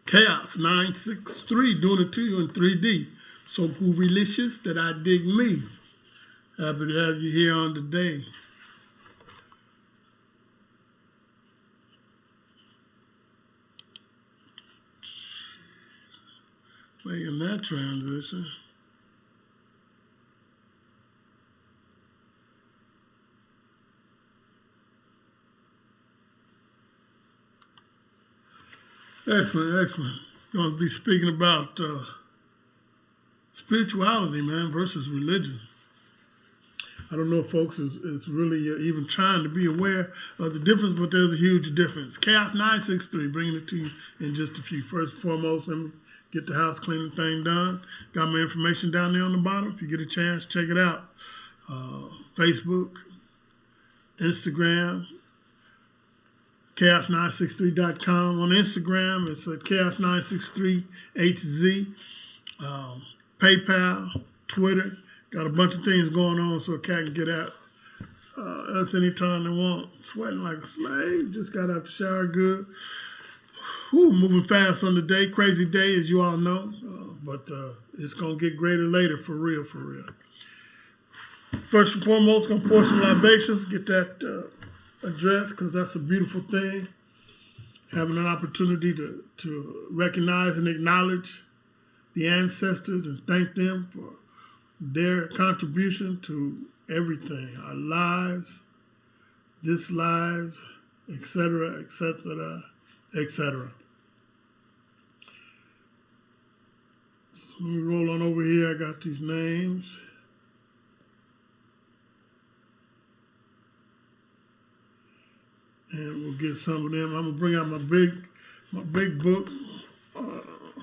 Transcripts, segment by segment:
Chaos963 doing it to you in 3D. So delicious that I dig me. Happy to have you here on today. Making that transition. Excellent, excellent. Going to be speaking about spirituality, man, versus religion. I don't know if folks is really even trying to be aware of the difference, but there's a huge difference. Chaos963, bringing it to you in just a few. First and foremost, let me get the house cleaning thing done. Got my information down there on the bottom. If you get a chance, check it out. Facebook, Instagram, chaos963.com. On Instagram, it's at chaos963hz. PayPal, Twitter. Got a bunch of things going on so a cat can get out us anytime they want. Sweating like a slave. Just got out the shower good. Whew, moving fast on the day. Crazy day, as you all know. But it's going to get greater later, for real, for real. First and foremost, going to pour some libations. Get that addressed, because that's a beautiful thing. Having an opportunity to recognize and acknowledge the ancestors and thank them for their contribution to everything, our lives, this lives, etc., etc., etc. So let me roll on over here. I got these names. And we'll get some of them. I'm gonna bring out my big book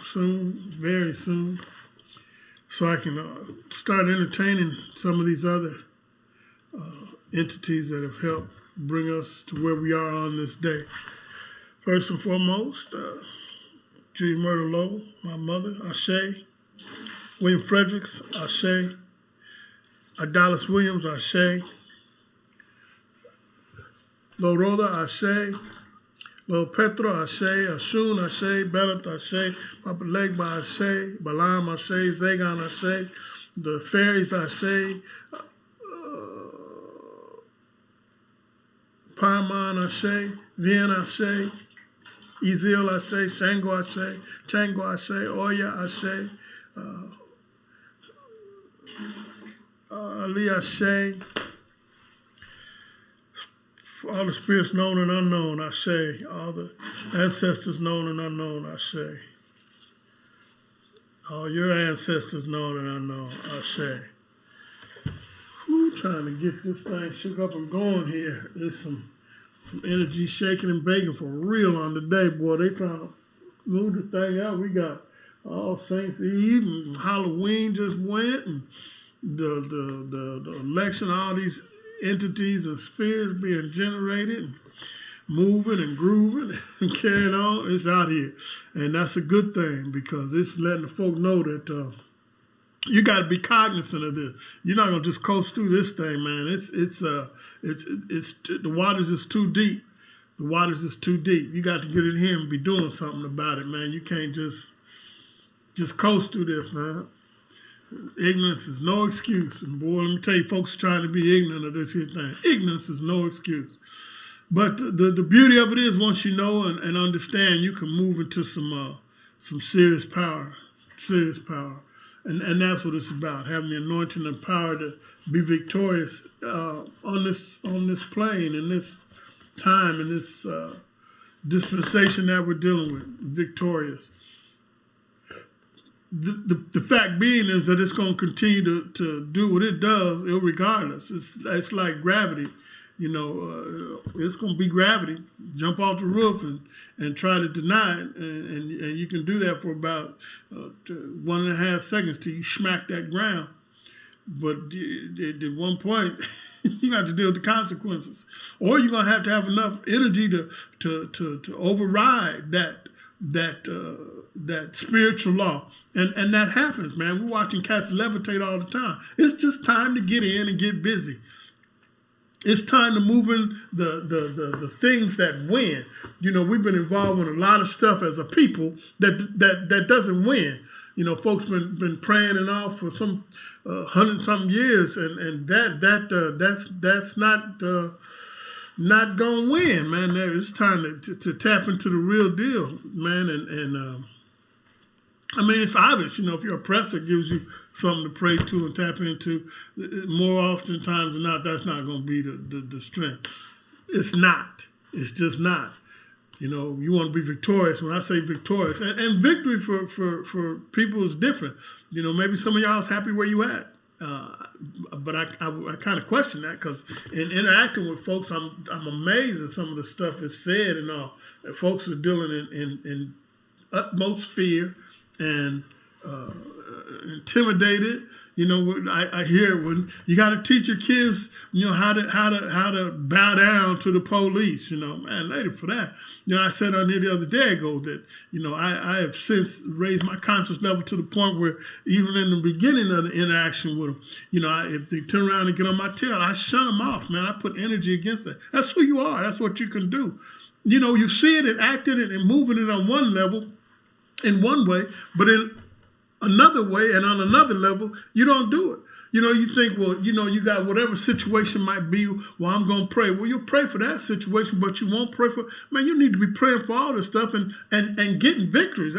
soon, very soon, so I can start entertaining some of these other entities that have helped bring us to where we are on this day. First and foremost, Julia Myrtle Lowe, my mother, Ashe. William Fredericks, Ashe. Adalis Williams, Ashe. Lo Roda, Ashe. Lo Petro, Ashe. Ashun, Ashe. Belet, Ashe. Papa Legba, Ashe. Balaam, Ashe. Zagon, Ashe. The fairies, Ashe. Paimon, Ashe. Vien, Ashe. Ezil, Ashe. Shango, Ashe. Chango, Ashe. Oya, Ashe. Ali, Ashe. All the spirits known and unknown, Ashe. All the ancestors known and unknown, Ashe. All your ancestors known and unknown, Ashe. Who trying to get this thing shook up and going here? There's some energy shaking and baking for real on the day, boy. They trying to move the thing out. We got All Saints Eve and Halloween just went, and the election, all these entities and spheres being generated and moving and grooving and carrying on. It's out here, and that's a good thing, because it's letting the folk know that you got to be cognizant of this. You're not gonna just coast through this thing, man. It's the waters is too deep. The waters is too deep. You got to get in here and be doing something about it, man. You can't just coast through this, man. Ignorance is no excuse. And boy, let me tell you, folks trying to be ignorant of this here thing. Ignorance is no excuse. But the beauty of it is, once you know and understand, you can move into some serious power. Serious power. And that's what it's about, having the anointing and power to be victorious on this plane, in this time, in this dispensation that we're dealing with, victorious. The fact being is that it's going to continue to do what it does, irregardless. It's like gravity, you know. It's going to be gravity. Jump off the roof and try to deny it, and you can do that for about 1.5 seconds till you smack that ground. But at one point, you got to deal with the consequences, or you're going to have enough energy to override that spiritual law. And that happens, man. We're watching cats levitate all the time. It's just time to get in and get busy. It's time to move in the things that win. You know, we've been involved in a lot of stuff as a people that doesn't win. You know, folks been praying and all for some 100-something years, and that's not gonna win, man. It's time to tap into the real deal, man. And I mean, it's obvious. You know, if your oppressor gives you something to pray to and tap into, more often times than not, that's not going to be the strength. It's not. It's just not. You know, you want to be victorious. When I say victorious, and victory for people is different. You know, maybe some of y'all is happy where you at. But I kind of question that, because in interacting with folks, I'm amazed at some of the stuff that's said and all. That folks are dealing in utmost fear and intimidated. You know, I hear when you got to teach your kids, you know, how to bow down to the police. You know, man, later for that. You know, I said on here the other day ago that, you know, I have since raised my conscious level to the point where even in the beginning of the interaction with them, you know, if they turn around and get on my tail, I shut them off, man. I put energy against that. That's who you are. That's what you can do. You know, you see it and acting it and moving it on one level, in one way, but in another way and on another level, you don't do it. You know, you think, well, you know, you got whatever situation might be, well, I'm going to pray. Well, you'll pray for that situation, but you won't pray for, man, you need to be praying for all this stuff and getting victories.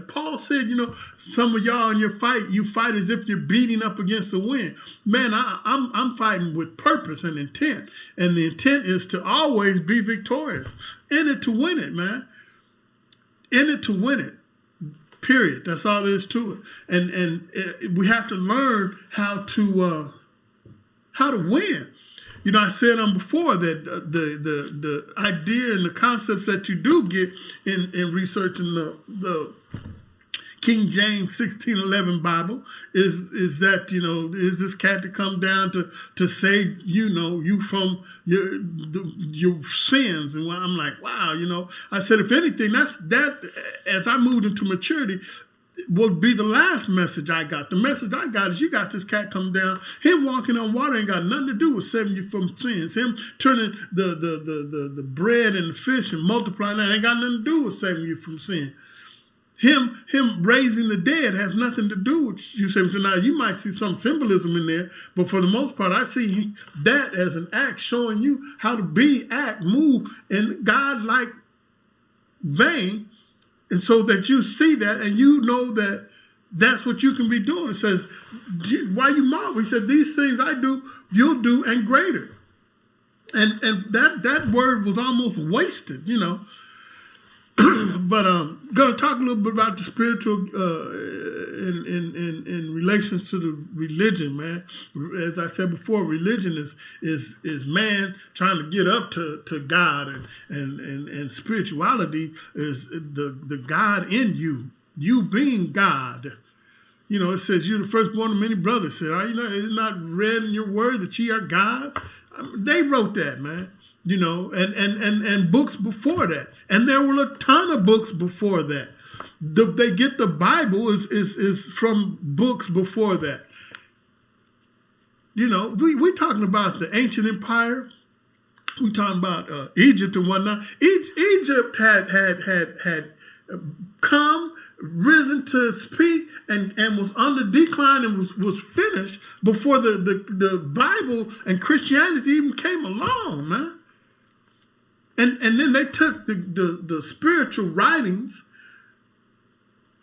Paul said, you know, some of y'all in your fight, you fight as if you're beating up against the wind. Man, I'm fighting with purpose and intent. And the intent is to always be victorious. In it to win it, man. In it to win it, period. That's all there is to it. And we have to learn how to win. You know, I said before that the idea and the concepts that you do get in researching the King James 1611 Bible is that, you know, is this cat to come down to save, you know, you from your sins. And I'm like, wow, you know, I said, if anything, that as I moved into maturity will be the last message I got. The message I got is you got this cat come down. Him walking on water ain't got nothing to do with saving you from sins. Him turning the bread and the fish and multiplying that ain't got nothing to do with saving you from sin. Him raising the dead has nothing to do with you. So now you might see some symbolism in there, but for the most part, I see that as an act showing you how to act, move in God-like vein, and so that you see that and you know that that's what you can be doing. It says, why you marvel? He said, these things I do, you'll do and greater. And that word was almost wasted, you know. But going to talk a little bit about the spiritual in relation to the religion, man. As I said before, religion is man trying to get up to God, and spirituality is the God in you being God. You know, it says you're the firstborn of many brothers. Said, are you not? Is it not read in your word that ye are gods? I mean, they wrote that, man. You know, and books before that. And there were a ton of books before that. They get the Bible is from books before that. You know, we talking about the ancient empire. We talking about Egypt and whatnot. Egypt had come, risen to its peak, and was on the decline and was finished before the Bible and Christianity even came along, man. And then they took the spiritual writings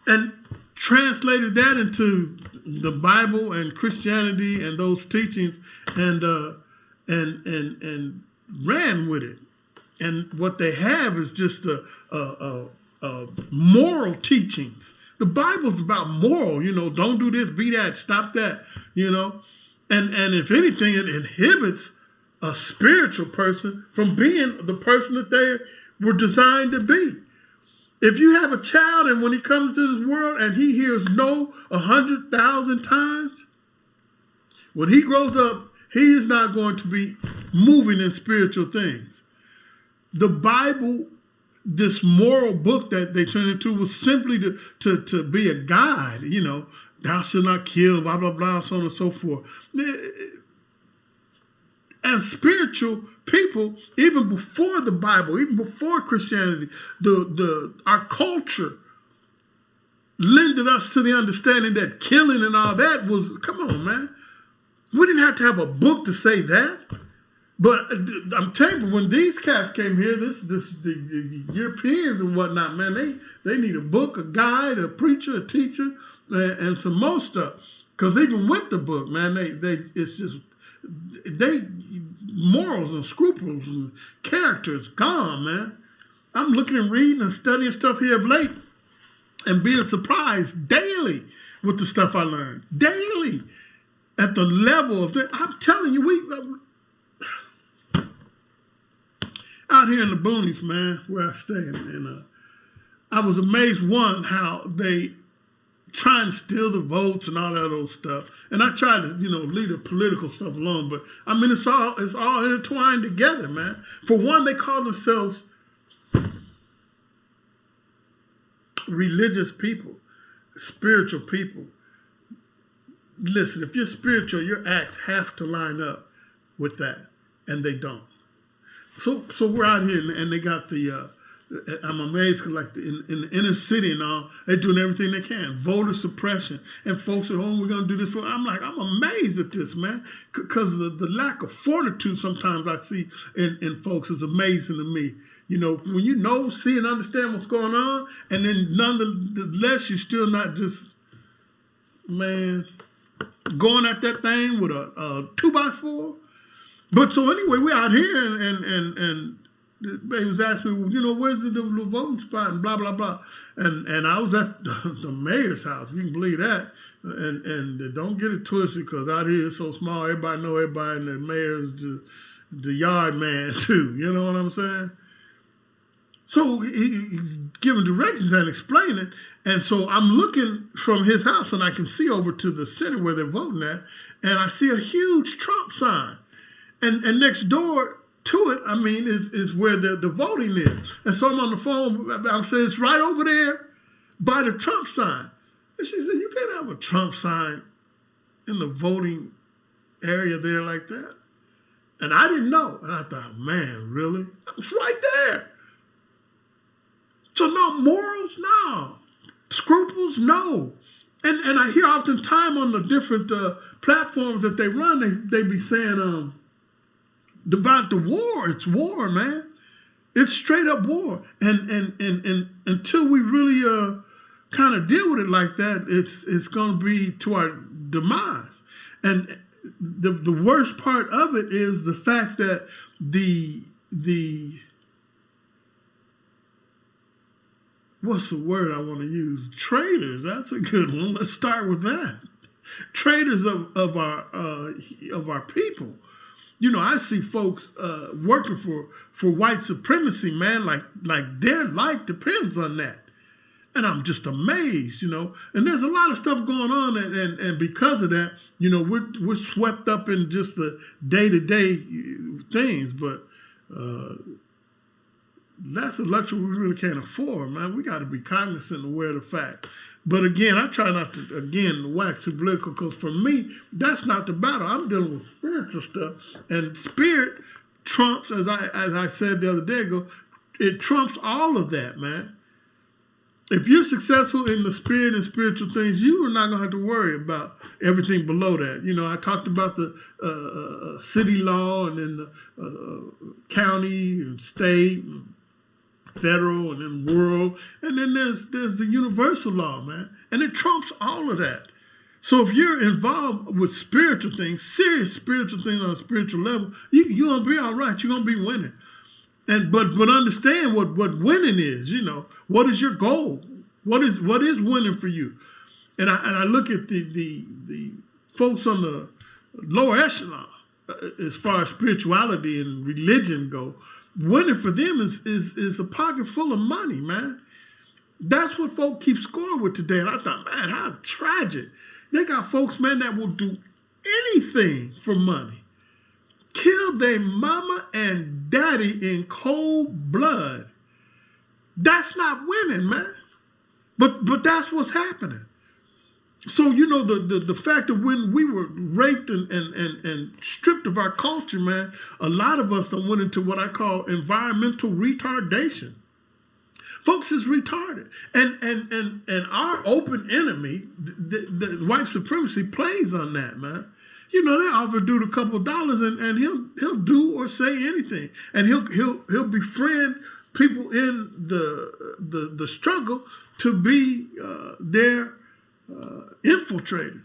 and translated that into the Bible and Christianity and those teachings and ran with it. And what they have is just a moral teachings. The Bible's about moral, you know, don't do this, be that, stop that, you know. And if anything, it inhibits a spiritual person from being the person that they were designed to be. If you have a child and when he comes to this world and he hears no 100,000 times, when he grows up, he is not going to be moving in spiritual things. The Bible, this moral book that they turned into, was simply to be a guide, you know, thou shalt not kill, blah, blah, blah, so on and so forth. as spiritual people, even before the Bible, even before Christianity, our culture lended us to the understanding that killing and all that was, come on, man. We didn't have to have a book to say that. But I'm telling you, when these cats came here, the Europeans and whatnot, man, they need a book, a guide, a preacher, a teacher, and some more stuff. Because even with the book, man, it's just morals and scruples and characters gone, man. I'm looking and reading and studying stuff here of late and being surprised daily with the stuff I learned. Daily. At the level of that. I'm telling you, out here in the boonies, man, where I stay, and I was amazed, one, how they try and steal the votes and all that old stuff. And I try to, leave the political stuff alone, but I mean, it's all intertwined together, man. For one, they call themselves religious people, spiritual people. Listen, if you're spiritual, your acts have to line up with that, and they don't. So we're out here, and they got the. I'm amazed because, like, in the inner city and all, they're doing everything they can. Voter suppression, and folks at home, we're gonna do this. I'm amazed at this, man, because the lack of fortitude sometimes I see in folks is amazing to me. When see and understand what's going on, and then nonetheless, you're still not just, man, going at that thing with a 2x4. But so anyway, we're out here and they was asking me, where's the voting spot and blah, blah, blah. And I was at the mayor's house. You can believe that. And don't get it twisted, because out here it's so small, everybody know everybody, and the mayor's the yard man too. You know what I'm saying? So he's giving directions and explaining. And so I'm looking from his house, and I can see over to the center where they're voting at, and I see a huge Trump sign. And next door to it, I mean, is where the voting is. And so I'm on the phone, I'm saying, it's right over there by the Trump sign. And she said, you can't have a Trump sign in the voting area there like that. And I didn't know. And I thought, man, really? It's right there. So no morals, no. Scruples, no. And I hear oftentimes on the different platforms that they run, they be saying about the war. It's war, man. It's straight up war. And until we really kind of deal with it like that, it's going to be to our demise. And the worst part of it is the fact that the what's the word I want to use? Traitors. That's a good one. Let's start with that. Traitors of our people. I see folks working for white supremacy, man, like their life depends on that. And I'm just amazed, And there's a lot of stuff going on, and because of that, we're swept up in just the day-to-day things, but that's a luxury we really can't afford, man. We got to be cognizant and aware of the fact. But again, I try not to, wax too political, because for me, that's not the battle. I'm dealing with spiritual stuff. And spirit trumps, as I said the other day ago, it trumps all of that, man. If you're successful in the spirit and spiritual things, you are not going to have to worry about everything below that. I talked about the city law, and then the county and state and federal, and then world, and then there's the universal law, man, and it trumps all of that. So if you're involved with spiritual things, serious spiritual things on a spiritual level, you're gonna be all right. You're gonna be winning. And but understand what winning is. What is your goal? What is winning for you? And I look at the folks on the lower echelon as far as spirituality and religion go. Winning for them is a pocket full of money, man. That's what folk keep scoring with today. And I thought, man, how tragic. They got folks, man, that will do anything for money. Kill their mama and daddy in cold blood. That's not winning, man. But that's what's happening. So, you know, the fact that when we were raped and stripped of our culture, man, a lot of us went into what I call environmental retardation. Folks is retarded. And our open enemy, the white supremacy, plays on that, man. You know, they offer dude a couple of dollars and he'll do or say anything. And he'll befriend people in the struggle to be their infiltrated.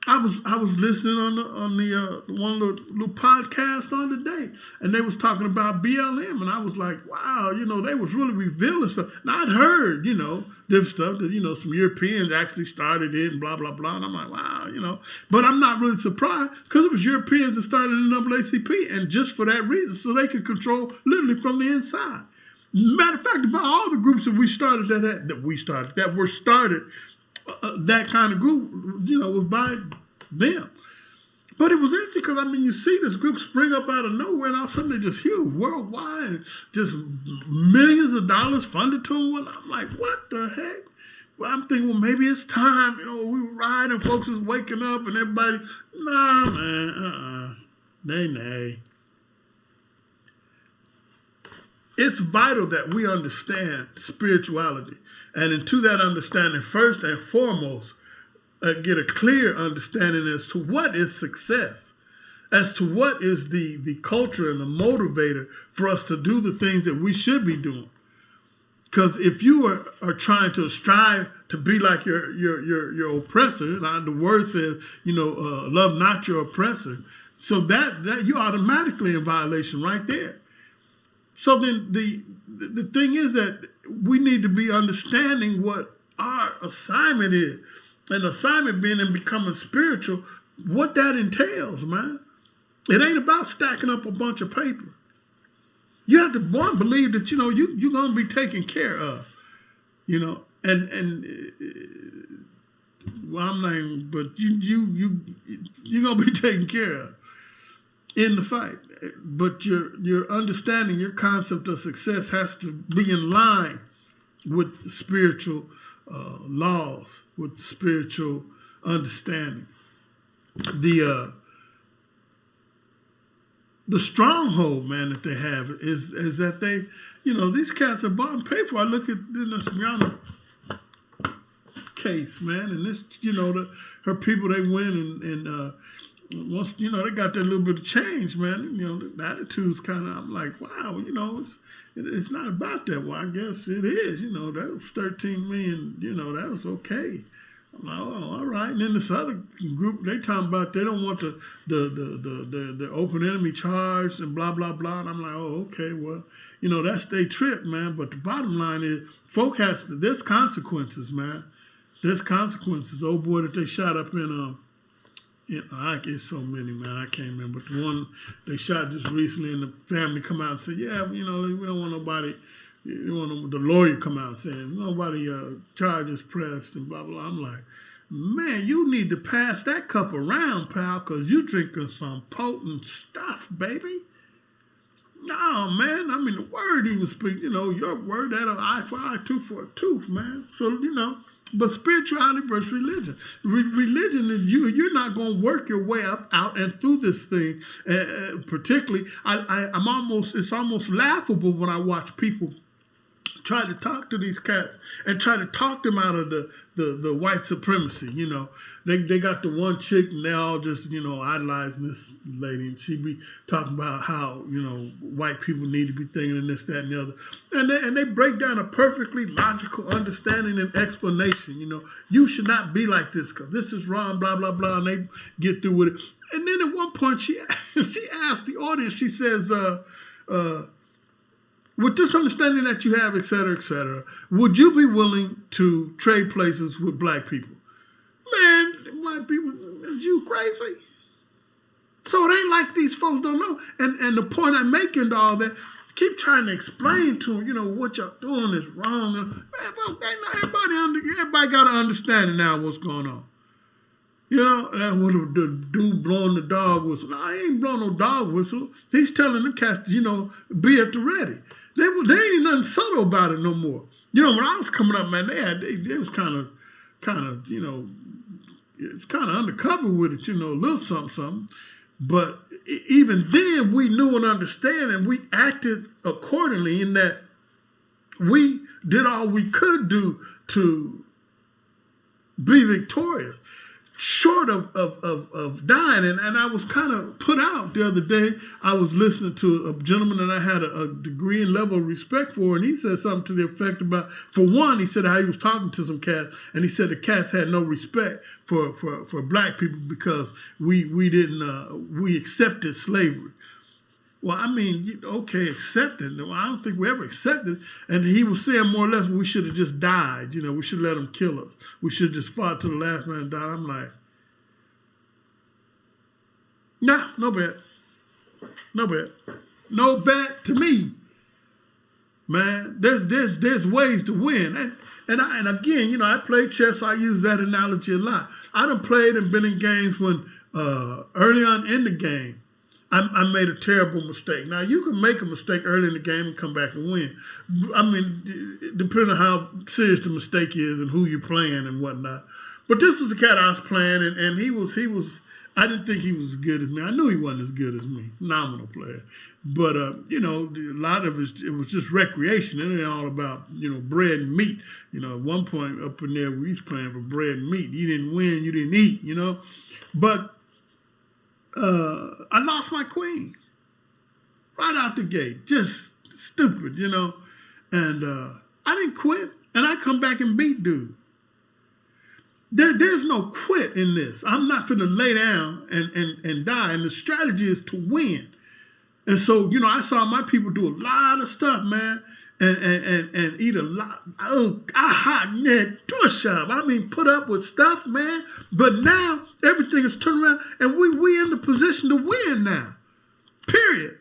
I was listening on the one little podcast on today, and they was talking about BLM, and I was like, wow, you know, they was really revealing stuff. Now I'd heard, you know, this stuff that, you know, some Europeans actually started it and blah blah blah, and I'm like, wow, you know, but I'm not really surprised because it was Europeans that started the NAACP, and just for that reason, so they could control literally from the inside. Matter of fact, about all the groups that were started. That kind of group, you know, was by them. But it was interesting because, I mean, you see this group spring up out of nowhere and all of a sudden they're just huge, worldwide, and just millions of dollars funded to them. And I'm like, what the heck? Well, I'm thinking, well, maybe it's time. You know, we were riding, folks is waking up and everybody, nah, man, nay. It's vital that we understand spirituality. And into that understanding, first and foremost, get a clear understanding as to what is success, as to what is the culture and the motivator for us to do the things that we should be doing. Because if you are trying to strive to be like your oppressor, the word says, you know, love not your oppressor. So that you're automatically in violation right there. So then the thing is that we need to be understanding what our assignment is. And assignment being and becoming spiritual, what that entails, man. It ain't about stacking up a bunch of paper. You have to, one, believe that, you know, you're going to be taken care of, you know, and well, I'm not even, but you're going to be taken care of in the fight. But your understanding, your concept of success has to be in line with the spiritual laws, with the spiritual understanding. The stronghold, man, that they have is that they, you know, these cats are bought and paid for. I look at this Brianna case, man, and this, you know, her people, they win and once, you know, they got that little bit of change, man, you know, the attitude's kind of, I'm like, wow, you know, it's not about that. Well, I guess it is, you know, that was 13 million, you know, that was okay. I'm like, oh, all right. And then this other group, they talking about they don't want the open enemy charge and blah, blah, blah. And I'm like, oh, okay, well, you know, that's their trip, man. But the bottom line is, folk there's consequences, man. There's consequences. The old boy that they shot up in I get so many, man, I can't remember. But the one they shot just recently, and the family come out and say, yeah, you know, we don't want nobody, the lawyer come out saying, nobody charges pressed and blah, blah. I'm like, man, you need to pass that cup around, pal, because you drinking some potent stuff, baby. No, man, I mean, the word even speaks, you know, your word, that eye for eye, tooth for a tooth, man. So, you know, but spirituality versus religion. Religion is you're not going to work your way up, out, and through this thing. Particularly, it's almost laughable when I watch people try to talk to these cats and try to talk them out of the white supremacy. You know, they got the one chick and they all just, you know, idolizing this lady, and she be talking about how, you know, white people need to be thinking and this, that, and the other. And they break down a perfectly logical understanding and explanation. You know, you should not be like this because this is wrong, blah, blah, blah, and they get through with it. And then at one point she asked the audience, she says, with this understanding that you have, et cetera, would you be willing to trade places with black people? Man, white people, is you crazy? So it ain't like these folks don't know. And the point I'm making to all that, keep trying to explain to them, you know, what y'all doing is wrong. Man, everybody got an understanding now what's going on. You know, that's what the dude blowing the dog whistle. No, I ain't blowing no dog whistle. He's telling the cats, you know, be at the ready. They ain't nothing subtle about it no more. You know, when I was coming up, man, they was kind of, you know, it's kind of undercover with it, you know, a little something, something. But even then, we knew and understand, and we acted accordingly in that we did all we could do to be victorious, short of dying. And I was kind of put out the other day. I was listening to a gentleman that I had a degree and level of respect for, and he said something to the effect about, for one, he said how he was talking to some cats, and he said the cats had no respect for black people because we accepted slavery. Well, I mean, okay, accepted. I don't think we ever accepted it. And he was saying more or less we should have just died. You know, we should let them kill us. We should have just fought to the last man and died. I'm like, nah, no bet. No bet. No bet to me. Man, there's ways to win. And again, you know, I play chess, so I use that analogy a lot. I done played and been in games when early on in the game, I made a terrible mistake. Now, you can make a mistake early in the game and come back and win. I mean, depending on how serious the mistake is and who you're playing and whatnot. But this was the cat I was playing, and he was, I didn't think he was as good as me. I knew he wasn't as good as me. Phenomenal player. But, you know, a lot of it was just recreation. It ain't all about, you know, bread and meat. You know, at one point up in there, we was playing for bread and meat. You didn't win, you didn't eat, you know. But I lost my queen right out the gate. Just stupid, you know. And I didn't quit. And I come back and beat dude. There's no quit in this. I'm not finna lay down and die. And the strategy is to win. And so, you know, I saw my people do a lot of stuff, man. And eat a lot. Oh, push up. I mean, put up with stuff, man. But now everything is turned around, and we in the position to win now. Period.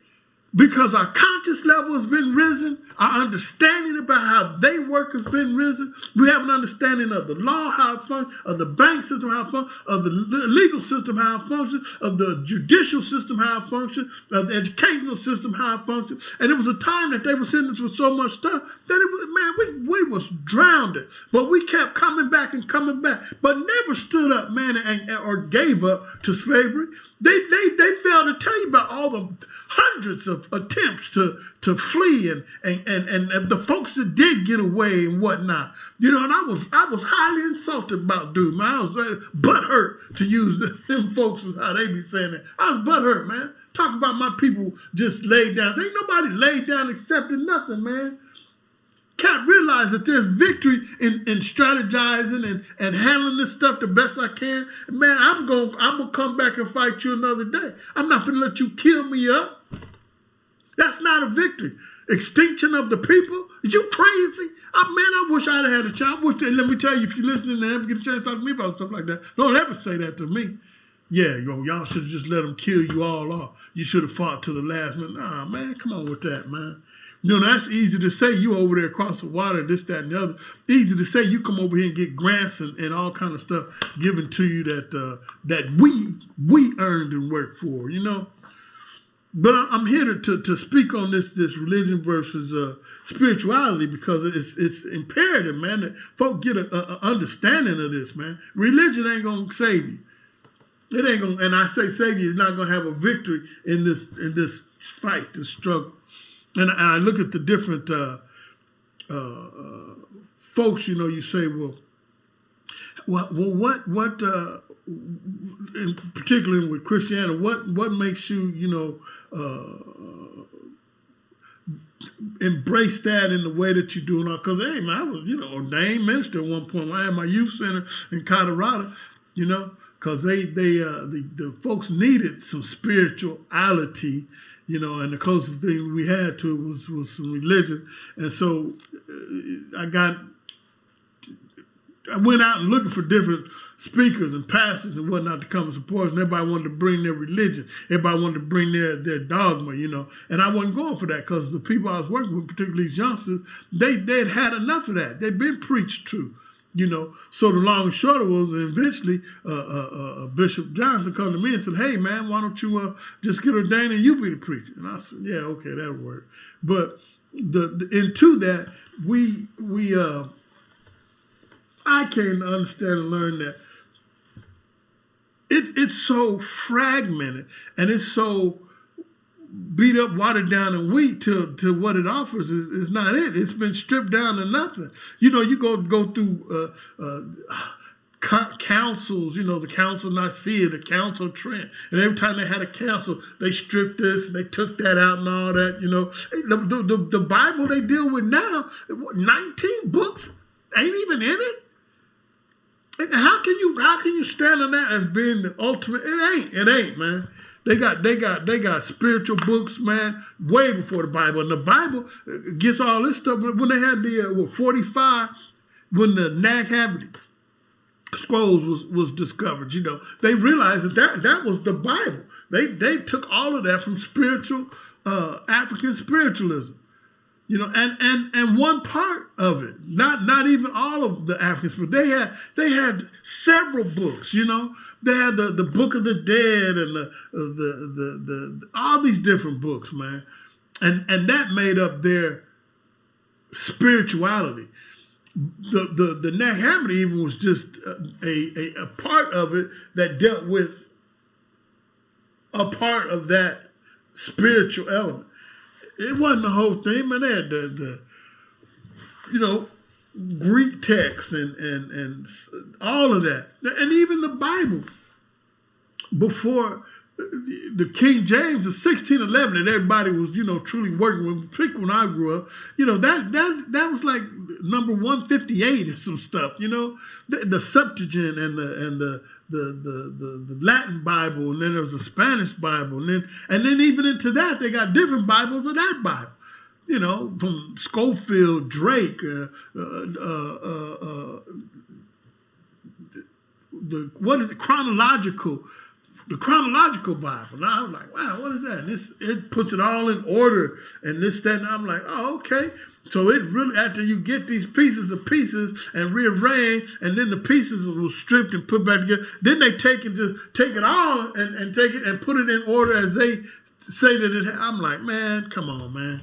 Because our conscious level has been risen, our understanding about how they work has been risen. We have an understanding of the law, how it functions, of the bank system, how it functions, of the legal system, how it functions, of the judicial system, how it functions, of the educational system, how it functions. And it was a time that they were sending us with so much stuff that it was, man, we was drowned. But we kept coming back and coming back, but never stood up, man, or gave up to slavery. They failed to tell you about all the hundreds of attempts to flee and the folks that did get away and whatnot. You know, and I was highly insulted about dude, man. I was butthurt, to use them folks is how they be saying that. I was butthurt, man. Talk about my people just laid down. Ain't nobody laid down accepting nothing, man. Can't realize that there's victory in strategizing and handling this stuff the best I can. Man, I'm gonna come back and fight you another day. I'm not gonna let you kill me up. That's not a victory. Extinction of the people? Is you crazy? I wish I'd had a chance. Let me tell you, if you're listening to them, get a chance to talk to me about stuff like that. Don't ever say that to me. Yeah, y'all should have just let them kill you all off. You should have fought to the last minute. Nah, man, come on with that, man. You know, that's easy to say. You over there across the water, this, that, and the other. Easy to say. You come over here and get grants and all kind of stuff given to you that we earned and worked for, you know. But I'm here to speak on this religion versus spirituality, because it's imperative, man, that folk get an understanding of this, man. Religion ain't gonna save you. It ain't gonna, and I say save you, it's not gonna have a victory in this fight, this struggle. And I look at the different folks, you know, you say, well, what in particularly with Christianity, what makes you, you know, embrace that in the way that you do? Because, hey, man, I was, you know, ordained minister at one point. I had my youth center in Colorado, you know, because the folks needed some spirituality. You know, and the closest thing we had to it was some religion. And so I went out and looking for different speakers and pastors and whatnot to come and support us. And everybody wanted to bring their religion. Everybody wanted to bring their dogma, you know. And I wasn't going for that, because the people I was working with, particularly these youngsters, they'd had enough of that. They'd been preached to. You know, so the long and short of it was, eventually Bishop Johnson called to me and said, hey, man, why don't you just get ordained and you be the preacher? And I said, yeah, okay, that'll work. But into that, I came to understand and learn that it's so fragmented and it's so beat up, watered down, and weak to what it offers is not it. It's been stripped down to nothing. You know, you go through councils, you know, the Council of Nicaea, the Council of Trent, and every time they had a council, they stripped this and they took that out and all that. You know, the Bible they deal with now, 19 books ain't even in it. And how can you stand on that as being the ultimate? It ain't, man. They got spiritual books, man, way before the Bible. And the Bible gets all this stuff. When they had the 45, when the Nag Hammadi scrolls was discovered, you know, they realized that was the Bible. They took all of that from spiritual African spiritualism. You know, and one part of it, not even all of the African spirit. They had several books. You know, they had the Book of the Dead and the all these different books, man, and that made up their spirituality. The Nag Hammadi even was just a part of it that dealt with a part of that spiritual element. It wasn't the whole thing, man. They had the you know, Greek text and all of that. And even the Bible before the King James, the 1611 that everybody was, you know, truly working with, particularly when I grew up, you know, that was like number 158 or some stuff, you know, the Septuagint and the Latin Bible, and then there was the Spanish Bible, and then even into that they got different Bibles of that Bible, you know, from Schofield, Drake, the chronological Bible. Now I was like, wow, what is that? And it puts it all in order and this, that, and I'm like, oh, okay. So it really, after you get these pieces and rearrange, and then the pieces were stripped and put back together, then they take it all and take it and put it in order as they say that it. I'm like, man, come on, man.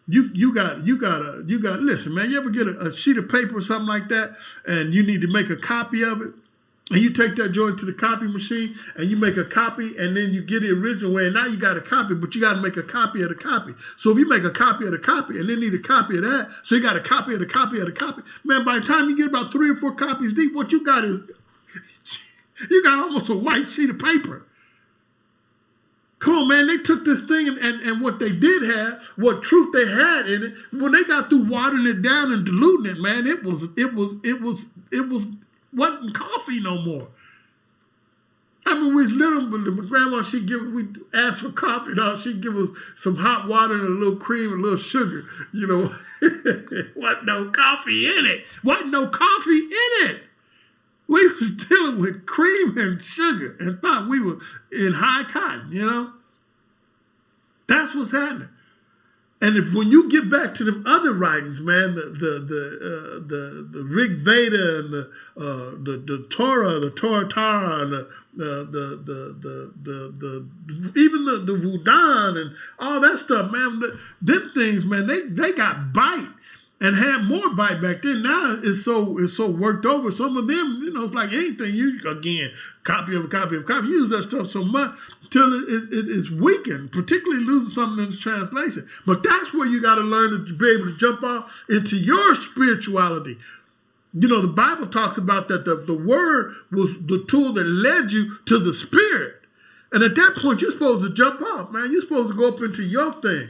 You got listen, man, you ever get a sheet of paper or something like that and you need to make a copy of it? And you take that joint to the copy machine and you make a copy, and then you get the original way, and now you got a copy, but you got to make a copy of the copy. So if you make a copy of the copy and then need a copy of that, so you got a copy of the copy of the copy, man, by the time you get about 3 or 4 copies deep, what you got is, you got almost a white sheet of paper. Come on, man, they took this thing and what they did have, what truth they had in it, when they got through watering it down and diluting it, man, it wasn't coffee no more. I mean, we was little, but my grandma, we'd ask for coffee, and she'd give us some hot water and a little cream and a little sugar, you know. Wasn't no coffee in it. Wasn't no coffee in it. We was dealing with cream and sugar and thought we were in high cotton, you know. That's what's happening. And when you get back to them other writings, man, the Rig Veda and the Torah, the Torah, and even the Vudan and all that stuff, man, them things, man, they got bite and had more bite back then. Now it's so worked over. Some of them, you know, it's like anything. You again copy of a copy of a copy. Use that stuff so much till it is weakened, particularly losing something in the translation. But that's where you got to learn to be able to jump off into your spirituality. You know, the Bible talks about that the word was the tool that led you to the spirit. And at that point, you're supposed to jump off, man. You're supposed to go up into your thing.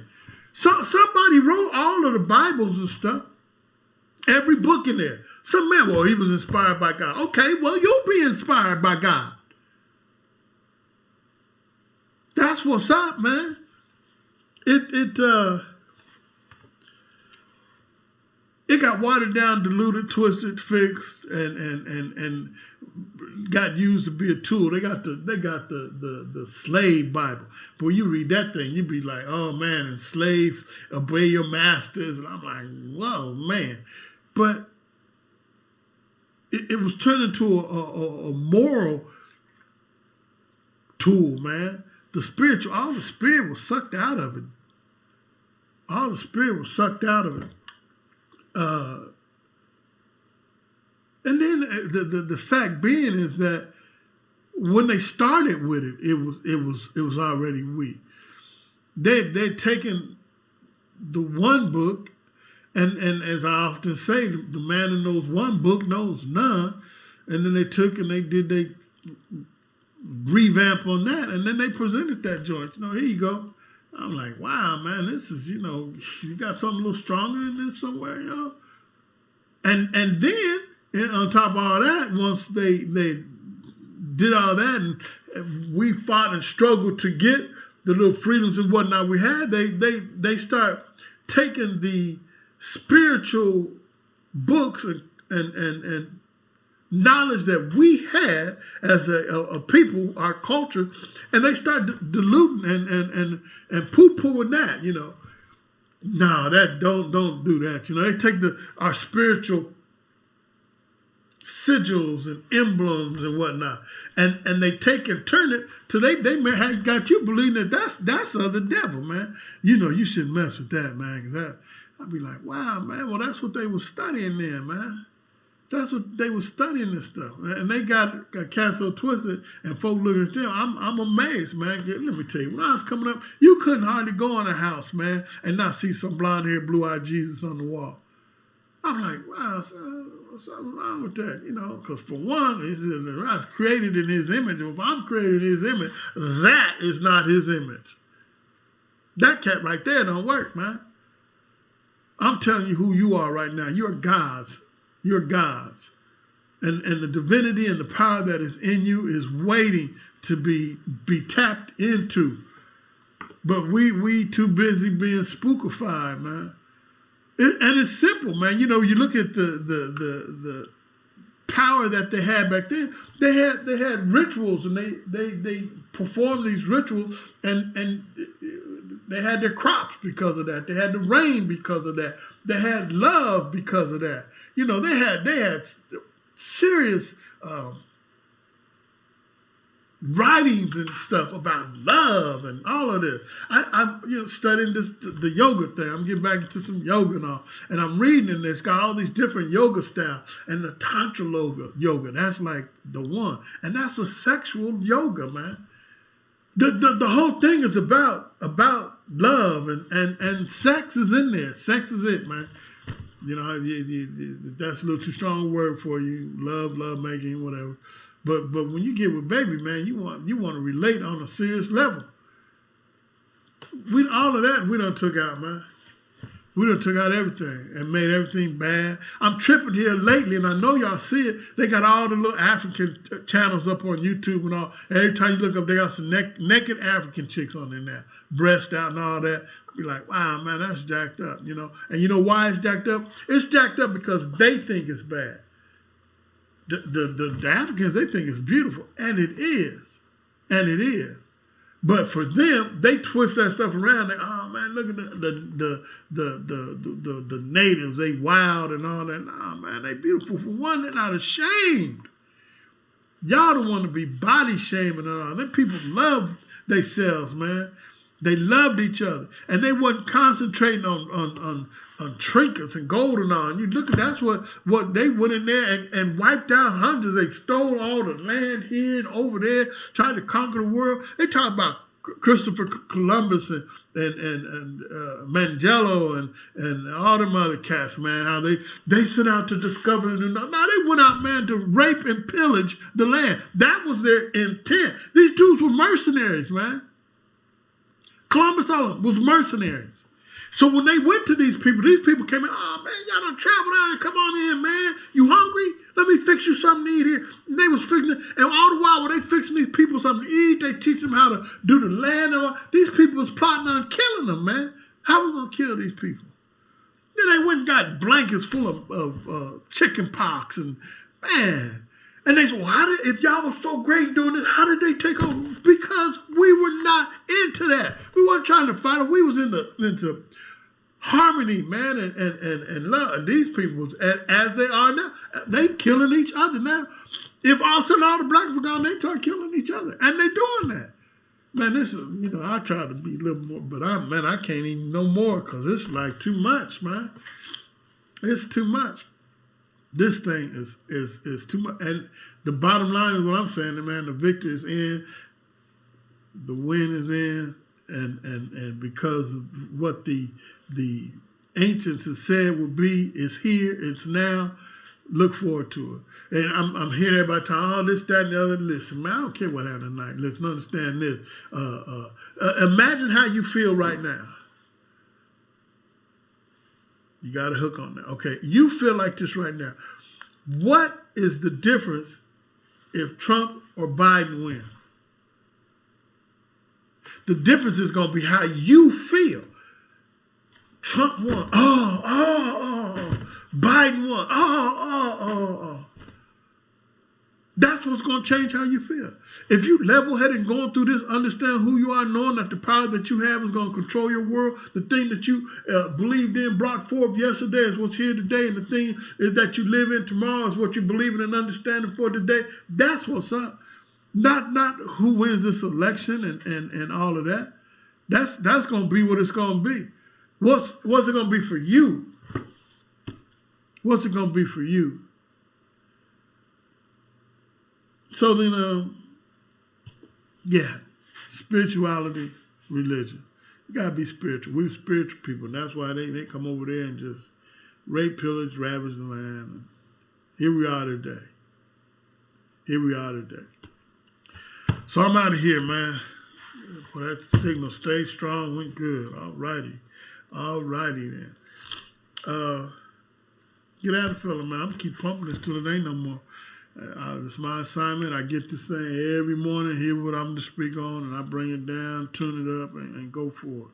Somebody wrote all of the Bibles and stuff. Every book in there. Some man, well, he was inspired by God. Okay, well, you'll be inspired by God. That's what's up, man. It got watered down, diluted, twisted, fixed, and got used to be a tool. They got the slave Bible. Boy, you read that thing, you be like, oh man, and slave, obey your masters. And I'm like, whoa, man. But it was turned into a moral tool, man. All the spirit was sucked out of it. All the spirit was sucked out of it. And then the fact being is that when they started with it, it was already weak. They'd taken the one book, and as I often say, the man who knows one book knows none. And then they took and they did they revamp on that, and then they presented that joint. Here you go. I'm like, wow, man, this is, you got something a little stronger than this somewhere, And then on top of all that, once they did all that, and we fought and struggled to get the little freedoms and whatnot we had, they start taking the spiritual books and knowledge that we had as a people, our culture, and they start diluting and poo-pooing that, No, that don't do that. They take our spiritual sigils and emblems and whatnot, and they take and turn it to they may have got you believing that's of the devil, man. You shouldn't mess with that, man. Cause I'd be like, wow, man. Well, that's what they were studying then, man. That's what they were studying this stuff, and they got cats so twisted, and folk looking at them. I'm amazed, man. Let me tell you, when I was coming up, you couldn't hardly go in a house, man, and not see some blonde-haired, blue-eyed Jesus on the wall. I'm like, wow, something wrong with that, because for one, I was created in his image. If I'm created in his image, that is not his image. That cat right there don't work, man. I'm telling you who you are right now. You're God's. You're God's. And the divinity and the power that is in you is waiting to be tapped into. But we too busy being spookified, man. And it's simple, man. You look at the power that they had back then. They had rituals, and they performed these rituals, and they had their crops because of that. They had the rain because of that. They had love because of that. They had serious writings and stuff about love and all of this. I'm studying the yoga thing. I'm getting back into some yoga and all, and I'm reading in this. Got all these different yoga styles, and the tantra yoga. That's like the one, and that's a sexual yoga, man. The whole thing is about love, and sex is in there. Sex is it, man. That's a little too strong a word for you. Love making, whatever. But when you get with baby, man, you want to relate on a serious level. All of that we done took out, man. We done took out everything and made everything bad. I'm tripping here lately, and I know y'all see it. They got all the little African channels up on YouTube and all. Every time you look up, they got some naked African chicks on there now, breast out and all that. Be like, wow, man, that's jacked up, And you know why it's jacked up? It's jacked up because they think it's bad. The Africans, they think it's beautiful, and it is. But for them, they twist that stuff around. They, oh man, look at the natives. They wild and all that. Nah, man, they beautiful. For one, they're not ashamed. Y'all don't want to be body shaming and all. Them people love themselves, man. They loved each other, and they wasn't concentrating on trinkets and gold and all. And you look at that's what they went in there and wiped out hundreds. They stole all the land here and over there, tried to conquer the world. They talk about Christopher Columbus and Mandela and all them other cats, man. How they set out to discover the new. Now they went out, man, to rape and pillage the land. That was their intent. These dudes were mercenaries, man. Columbus was mercenaries. So when they went to these people came in, oh man, y'all done traveled out here, come on in, man. You hungry? Let me fix you something to eat here. And they was fixing it, and all the while, when they fixing these people something to eat, they teach them how to do the land and all. These people was plotting on killing them, man. How we gonna kill these people? Then they went and got blankets full of chicken pox and man. And they said, well, if y'all were so great doing this, how did they take over? Because we were not into that. We weren't trying to fight it. We was into harmony, man, and love. And these people, as they are now, they killing each other now. If all of a sudden all the blacks were gone, they start killing each other. And they doing that. Man, this is, I try to be a little more, but I can't even no more because it's like too much, man. It's too much. This thing is too much. And the bottom line is what I'm saying, man. The victory is in, the win is in, and because of what the ancients have said would be, is here. It's now. Look forward to it. And I'm hearing everybody talk, oh, this, that, and the other. Listen, man, I don't care what happened tonight. Listen, understand this. Imagine how you feel right now. You got a hook on that. Okay, you feel like this right now. What is the difference if Trump or Biden win? The difference is going to be how you feel. Trump won. Oh. Biden won. Oh. That's what's going to change how you feel. If you level-headed and going through this, understand who you are, knowing that the power that you have is going to control your world, the thing that you believed in, brought forth yesterday is what's here today, and the thing that you live in tomorrow is what you believe in and understanding for today. That's what's up. Not who wins this election and all of that. That's going to be what it's going to be. What's it going to be for you? What's it going to be for you? So then, spirituality, religion. You got to be spiritual. We're spiritual people, and that's why they come over there and just rape, pillage, ravage the land. And here we are today. So I'm out of here, man. For that signal, stay strong, went good. All righty then. Get out of the fella, man. I'm going to keep pumping this till it ain't no more. It's my assignment. I get this thing every morning, hear what I'm to speak on, and I bring it down, tune it up, and go for it.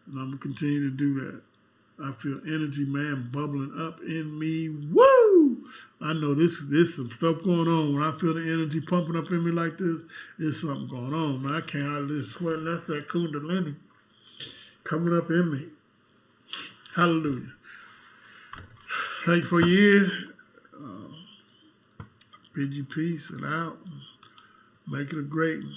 And I'm going to continue to do that. I feel energy, man, bubbling up in me. Woo! I know there's some stuff going on. When I feel the energy pumping up in me like this, there's something going on, man. I can't hardly sweat. That's that kundalini coming up in me. Hallelujah. Thank you for your ear. Bid you peace and out. Make it a great one.